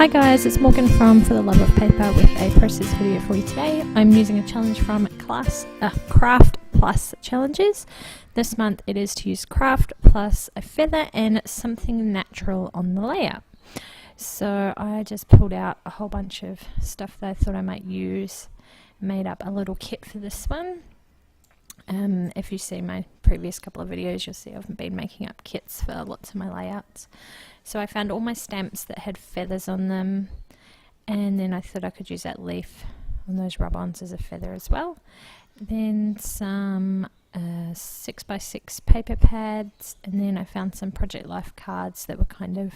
Hi guys, it's Morgan from For the Love of Paper with a process video for you today. I'm using a challenge from Craft Plus Challenges. This month it is to use craft plus a feather and something natural on the layout. So I just pulled out a whole bunch of stuff that I thought I might use, made up a little kit for this one. If you see my previous couple of videos, you'll see I've been making up kits for lots of my layouts. So I found all my stamps that had feathers on them, and then I thought I could use that leaf on those rub-ons as a feather as well. Then some 6x6 paper pads, and then I found some Project Life cards that were kind of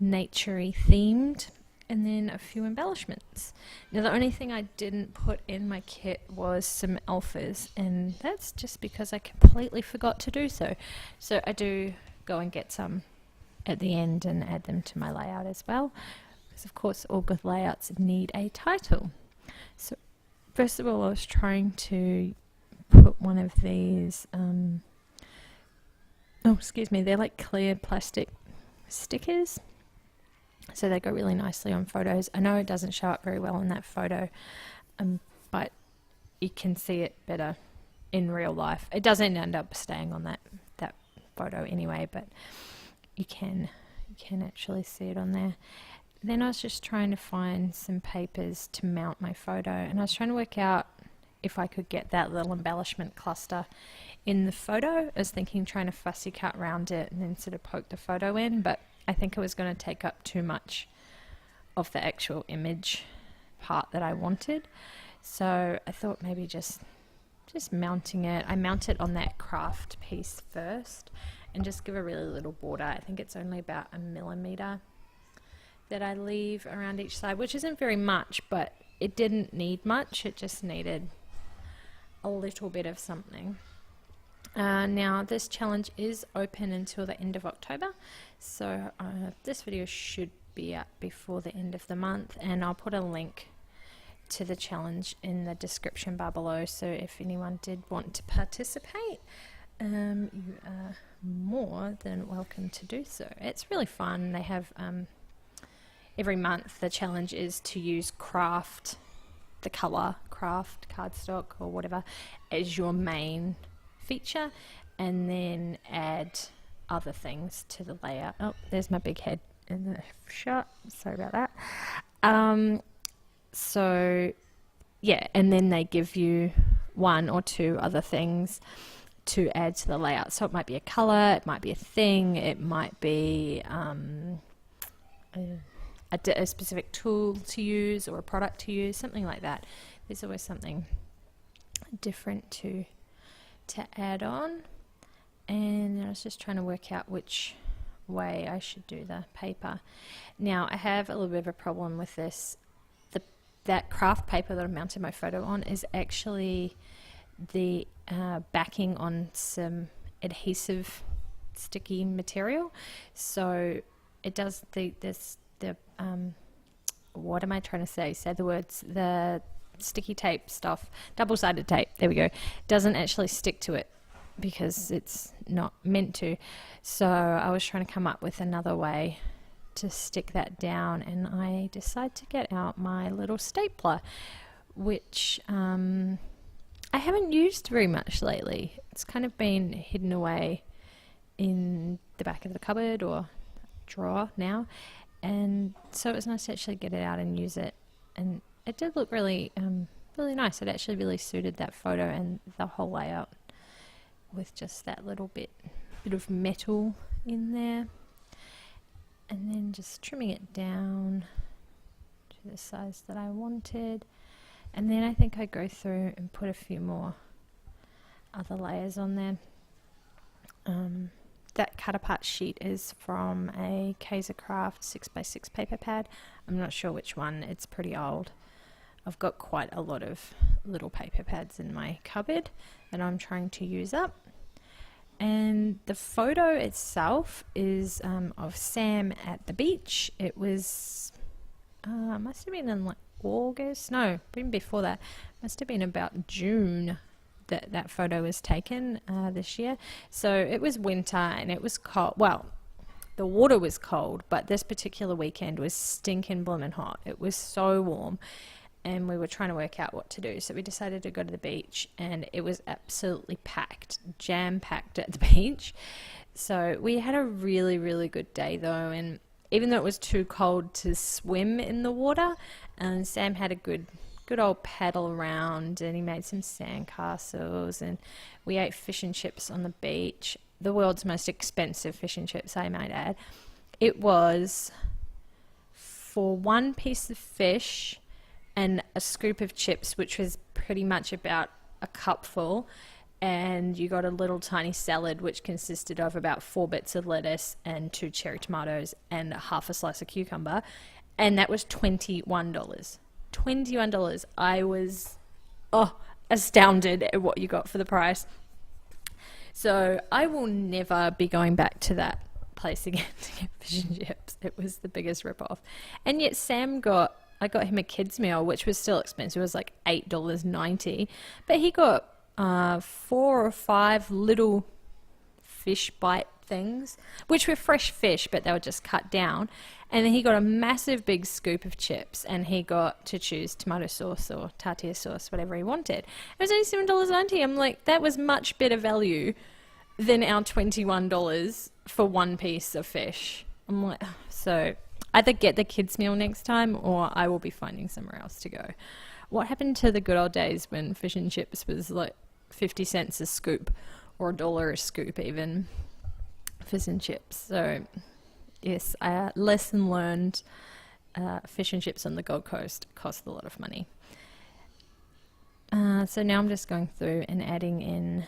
naturey themed, and then a few embellishments. Now the only thing I didn't put in my kit was some alphas, and that's just because I completely forgot to do so. So I do go and get some at the end and add them to my layout as well, because of course all good layouts need a title. So first of all, I was trying to put one of these they're like clear plastic stickers, so they go really nicely on photos. I know it doesn't show up very well in that photo, but you can see it better in real life. It doesn't end up staying on that photo anyway, but you can actually see it on there. Then I was just trying to find some papers to mount my photo, and I was trying to work out if I could get that little embellishment cluster in the photo. I was thinking trying to fussy cut around it and then sort of poke the photo in, but I think it was going to take up too much of the actual image part that I wanted. So I thought maybe just mounting it. I mount it on that craft piece first and just give a really little border. I think it's only about 1 millimeter that I leave around each side, which isn't very much, but it didn't need much. It just needed a little bit of something. Now this challenge is open until the end of October, so this video should be up before the end of the month, and I'll put a link to the challenge in the description bar below, so if anyone did want to participate, you are more than welcome to do so. It's really fun. They have every month the challenge is to use craft, the color craft cardstock or whatever, as your main feature, and then add other things to the layout. Oh, there's my big head in the shot, sorry about that. So yeah, and then they give you 1 or 2 other things to add to the layout. So it might be a color, it might be a thing, it might be a specific tool to use or a product to use, something like that. There's always something different to add on. And I was just trying to work out which way I should do the paper. Now I have a little bit of a problem with this. That craft paper that I mounted my photo on is actually the backing on some adhesive sticky material, so it does what am I trying to say the words, the sticky tape stuff, double-sided tape, there we go, doesn't actually stick to it because it's not meant to. So I was trying to come up with another way to stick that down, and I decided to get out my little stapler, which I haven't used very much lately. It's kind of been hidden away in the back of the cupboard or drawer now, and so it was nice to actually get it out and use it, and it did look really really nice. It actually really suited that photo and the whole layout with just that little bit of metal in there, and then just trimming it down to the size that I wanted. And then I think I go through and put a few more other layers on there. That cut apart sheet is from a Kaiser Craft 6x6 paper pad. I'm not sure which one, it's pretty old. I've got quite a lot of little paper pads in my cupboard that I'm trying to use up. And the photo itself is of Sam at the beach. It was, must have been in like August, no, even before that, must have been about June that photo was taken this year. So it was winter and it was cold. Well, the water was cold, but this particular weekend was stinking blooming hot. It was so warm, and we were trying to work out what to do. So we decided to go to the beach, and it was absolutely packed, jam-packed at the beach. So we had a really, really good day though, and even though it was too cold to swim in the water, Sam had a good old paddle around, and he made some sand castles, and we ate fish and chips on the beach. The world's most expensive fish and chips, I might add. It was for one piece of fish and a scoop of chips, which was pretty much about a cupful, and you got a little tiny salad which consisted of about 4 bits of lettuce and 2 cherry tomatoes and half a slice of cucumber, and that was $21. $21. I was astounded at what you got for the price. So I will never be going back to that place again to get fish and chips. It was the biggest ripoff. And yet I got him a kid's meal, which was still expensive. It was like $8.90. But he got 4 or 5 little fish bite things, which were fresh fish, but they were just cut down. And then he got a massive big scoop of chips, and he got to choose tomato sauce or tartare sauce, whatever he wanted. It was only $7.90. I'm like, that was much better value than our $21 for one piece of fish. I'm like, so either get the kids meal next time, or I will be finding somewhere else to go. What happened to the good old days when fish and chips was like 50 cents a scoop, or $1 a scoop even, fish and chips? So yes, lesson learned, fish and chips on the Gold Coast cost a lot of money. So now I'm just going through and adding in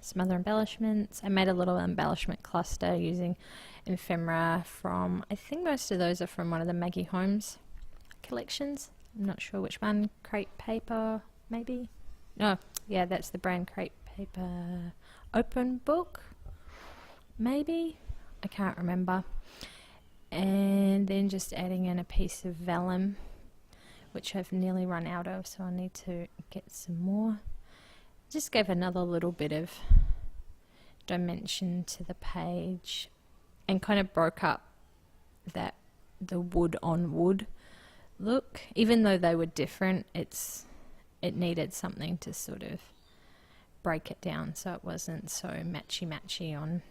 some other embellishments. I made a little embellishment cluster using ephemera from, I think most of those are from one of the Maggie Holmes collections. I'm not sure which one. Crepe paper, maybe? No, yeah, that's the brand Crepe Paper Open Book, maybe? I can't remember. And then just adding in a piece of vellum, which I've nearly run out of, so I need to get some more. Just gave another little bit of dimension to the page, and kind of broke up the wood on wood look. Even though they were different, it needed something to sort of break it down so it wasn't so matchy on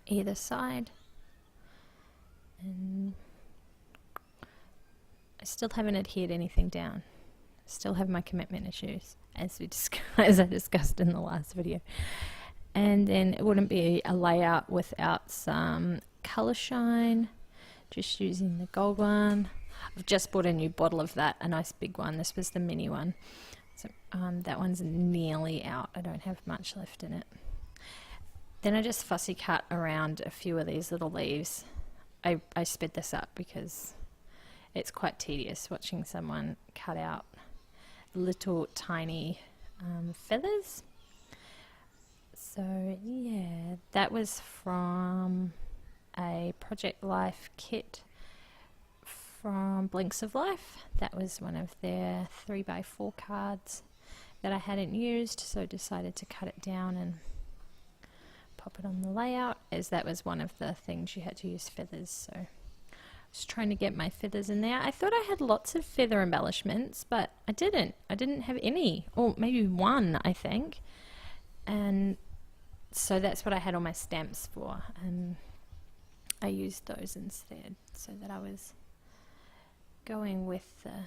either side. And I still haven't adhered anything down. I still have my commitment issues, as I discussed in the last video. And then it wouldn't be a layout without some color shine. Just using the gold one. I've just bought a new bottle of that, a nice big one. This was the mini one. So that one's nearly out. I don't have much left in it. Then I just fussy cut around a few of these little leaves. I sped this up because it's quite tedious watching someone cut out little tiny feathers. So yeah, that was from a Project Life kit from Blinks of Life. That was one of their 3x4 cards that I hadn't used, so I decided to cut it down and pop it on the layout, as that was one of the things you had to use feathers. So I was trying to get my feathers in there. I thought I had lots of feather embellishments, but I didn't have any, or maybe one, I think. And so that's what I had all my stamps for, and I used those instead, so that I was going with the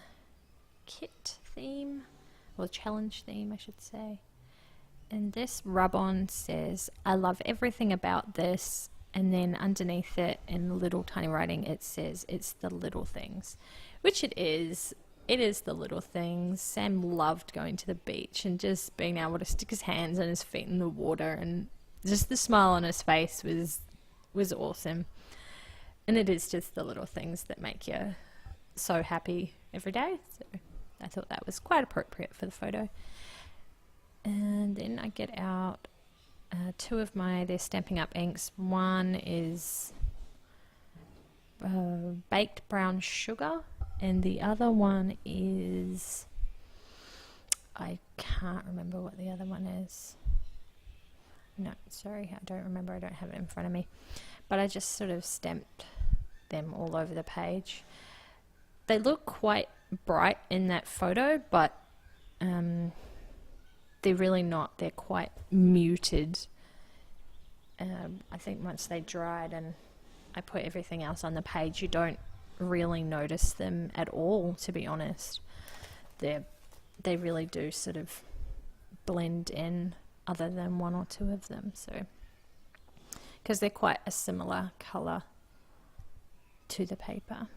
kit theme, or challenge theme I should say. And this rub-on says, "I love everything about this," and then underneath it in little tiny writing it says, "It's the little things," which it is. It is the little things. Sam loved going to the beach and just being able to stick his hands and his feet in the water, and just the smile on his face was awesome. And it is just the little things that make you so happy every day. So I thought that was quite appropriate for the photo. And then I get out two of their Stampin' Up inks. One is baked brown sugar, and the other one is, I can't remember what the other one is. No, sorry, I don't remember. I don't have it in front of me. but I just sort of stamped them all over the page. They look quite bright in that photo, but they're really not. They're quite muted. I think once they dried and I put everything else on the page, you don't really notice them at all, to be honest. They really do sort of blend in, other than one or two of them, so because they're quite a similar color to the paper.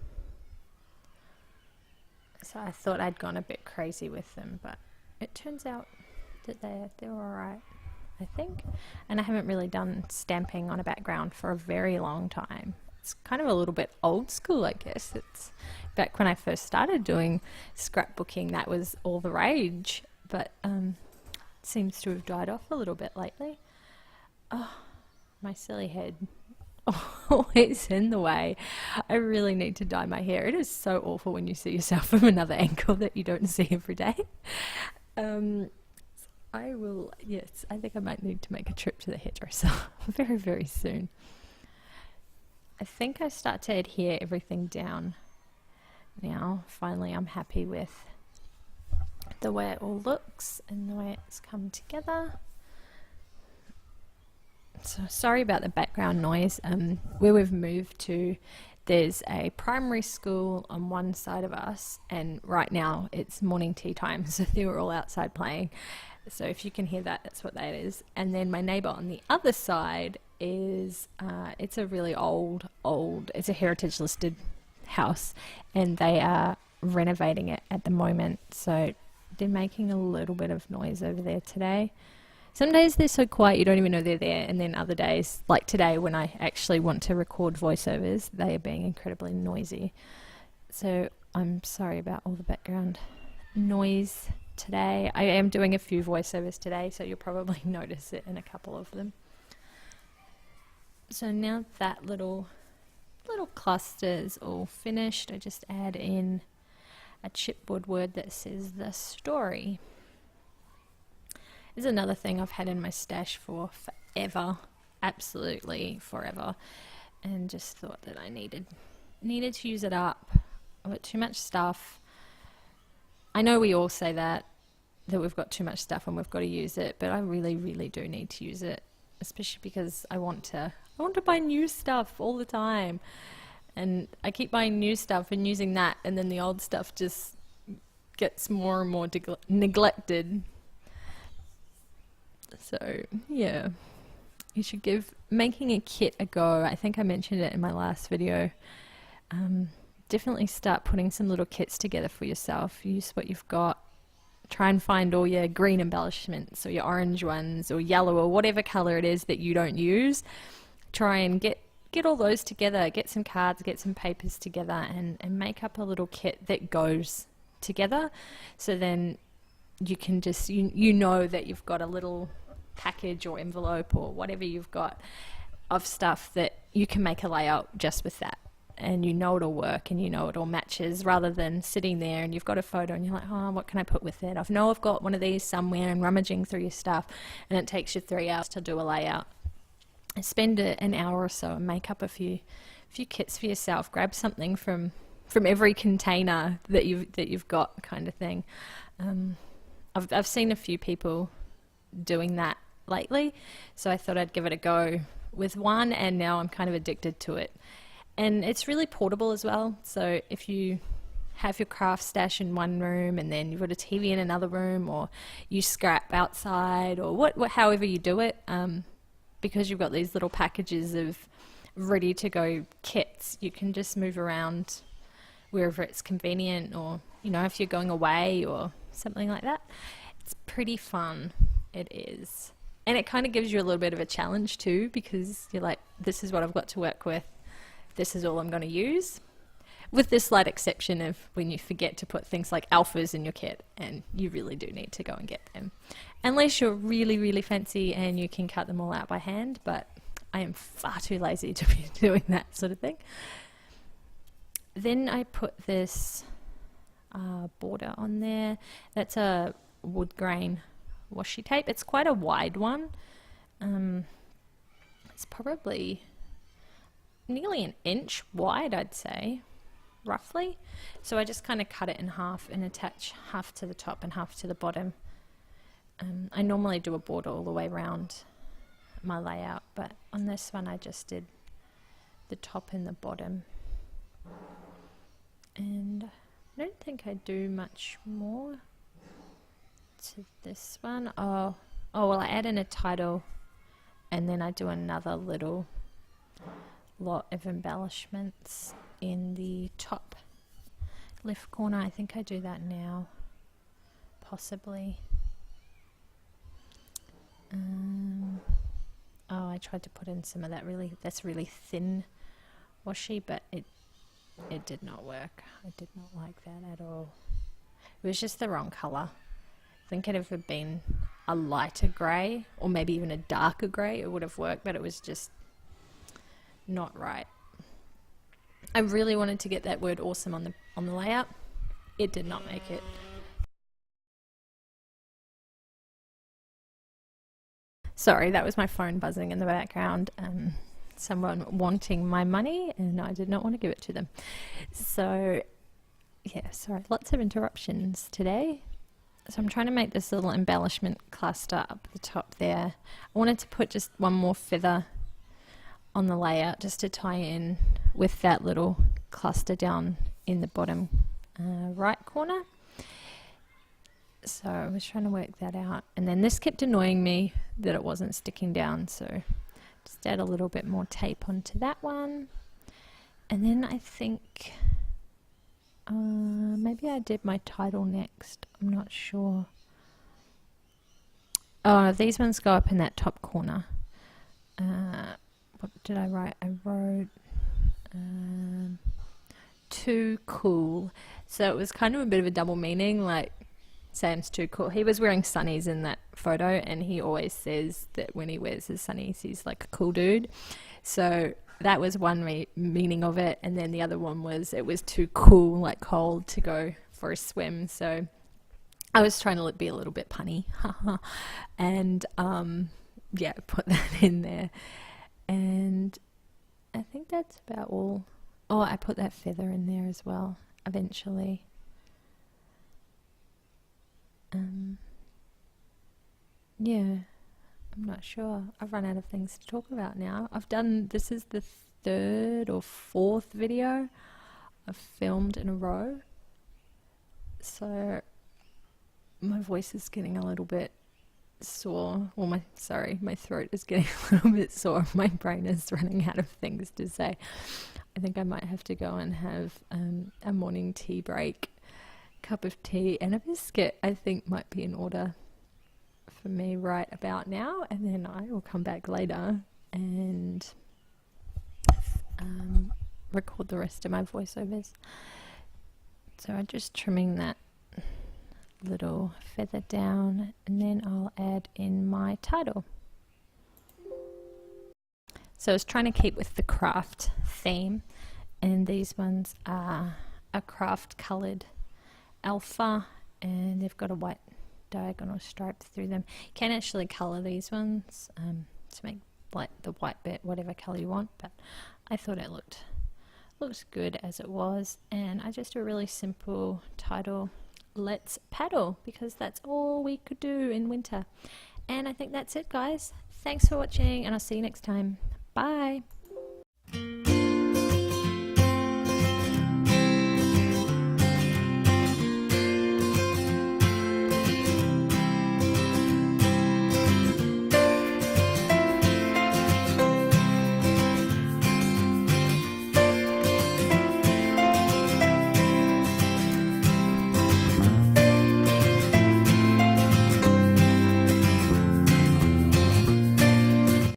So I thought I'd gone a bit crazy with them, but it turns out that they're all right, I think. And I haven't really done stamping on a background for a very long time. It's kind of a little bit old school, I guess. It's back when I first started doing scrapbooking, that was all the rage, but it seems to have died off a little bit lately. Oh, my silly head. Always in the way. I really need to dye my hair. It is so awful when you see yourself from another angle that you don't see every day. I will, yes, I think I might need to make a trip to the hairdresser very, very soon. I think I start to adhere everything down now. Finally, I'm happy with the way it all looks and the way it's come together. So sorry about the background noise. Where we've moved to, there's a primary school on one side of us, and right now it's morning tea time, so they were all outside playing. So if you can hear that, that's what that is. And then my neighbour on the other side is, it's a really old, it's a heritage listed house, and they are renovating it at the moment. So they're making a little bit of noise over there today. Some days they're so quiet you don't even know they're there, and then other days, like today when I actually want to record voiceovers, they are being incredibly noisy. So I'm sorry about all the background noise today. I am doing a few voiceovers today, so you'll probably notice it in a couple of them. So now that little cluster is all finished, I just add in a chipboard word that says the story. This is another thing I've had in my stash for forever, absolutely forever, and just thought that I needed to use it up. I've got too much stuff. I know we all say that we've got too much stuff and we've got to use it, but I really, really do need to use it, especially because I want to buy new stuff all the time, and I keep buying new stuff and using that, and then the old stuff just gets more and more neglected. So yeah, you should give making a kit a go. I think I mentioned it in my last video. Definitely start putting some little kits together for yourself. Use what you've got. Try and find all your green embellishments or your orange ones or yellow or whatever color it is that you don't use. Try and get all those together. Get some cards, get some papers together, and make up a little kit that goes together. So then you can just, you know that you've got a little package or envelope or whatever you've got of stuff that you can make a layout just with that, and you know it'll work and you know it all matches, rather than sitting there and you've got a photo and you're like, oh, what can I put with it? I've got one of these somewhere, and rummaging through your stuff, and it takes you 3 hours to do a layout. Spend an hour or so and make up a few kits for yourself. Grab something from every container that you've got, kind of thing. I've seen a few people doing that lately, so I thought I'd give it a go with one, and now I'm kind of addicted to it. And it's really portable as well, so if you have your craft stash in one room and then you've got a TV in another room, or you scrap outside, or however you do it, because you've got these little packages of ready to go kits, you can just move around wherever it's convenient, or if you're going away or something like that. It's pretty fun. It is. And it kind of gives you a little bit of a challenge too, because you're like, this is what I've got to work with. This is all I'm going to use. With the slight exception of when you forget to put things like alphas in your kit, and you really do need to go and get them. Unless you're really, really fancy and you can cut them all out by hand, but I am far too lazy to be doing that sort of thing. Then I put this border on there. That's a wood grain washi tape. It's quite a wide one. It's probably, nearly an inch wide, I'd say, roughly. So I just kind of cut it in half and attach half to the top and half to the bottom. I normally do a border all the way around my layout, but on this one I just did the top and the bottom. And I don't think I do much more to this one. Oh well, I add in a title and then I do another little lot of embellishments in the top left corner. I think I do that now, possibly. Oh, I tried to put in some of that that's really thin washi, but it did not work. I did not like that at all. It was just the wrong color. I think if it had been a lighter grey or maybe even a darker grey, it would have worked, but it was just not right. I really wanted to get that word awesome on the layout. It did not make it. Sorry, that was my phone buzzing in the background. Someone wanting my money, and I did not want to give it to them. So, yeah, sorry, lots of interruptions today. So I'm trying to make this little embellishment cluster up the top there. I wanted to put just one more feather on the layout just to tie in with that little cluster down in the bottom right corner. So I was trying to work that out, and then this kept annoying me that it wasn't sticking down, so just add a little bit more tape onto that one. And then I think maybe I did my title next, I'm not sure. Oh, these ones go up in that top corner. What did I write? I wrote too cool. So it was kind of a bit of a double meaning, like Sam's too cool. He was wearing sunnies in that photo, and he always says that when he wears his sunnies he's like a cool dude. So that was one meaning of it, and then the other one was it was too cool, like cold, to go for a swim. So I was trying to be a little bit punny and yeah, put that in there. And I think that's about all. Oh, I put that feather in there as well eventually. Yeah, I'm not sure. I've run out of things to talk about now. This is the 3rd or 4th video I've filmed in a row. So my voice is getting a little bit sore. Well, my throat is getting a little bit sore. My brain is running out of things to say. I think I might have to go and have a morning tea break. Cup of tea and a biscuit, I think, might be in order for me right about now, and then I will come back later and record the rest of my voiceovers. So I'm just trimming that little feather down, and then I'll add in my title. So I was trying to keep with the craft theme, and these ones are a craft coloured alpha, and they've got a white diagonal stripe through them. You can actually colour these ones to make like the white bit whatever colour you want, but I thought it looked good as it was, and I just do a really simple title, Let's Paddle, because that's all we could do in winter. And I think that's it, guys. Thanks for watching, and I'll see you next time. Bye.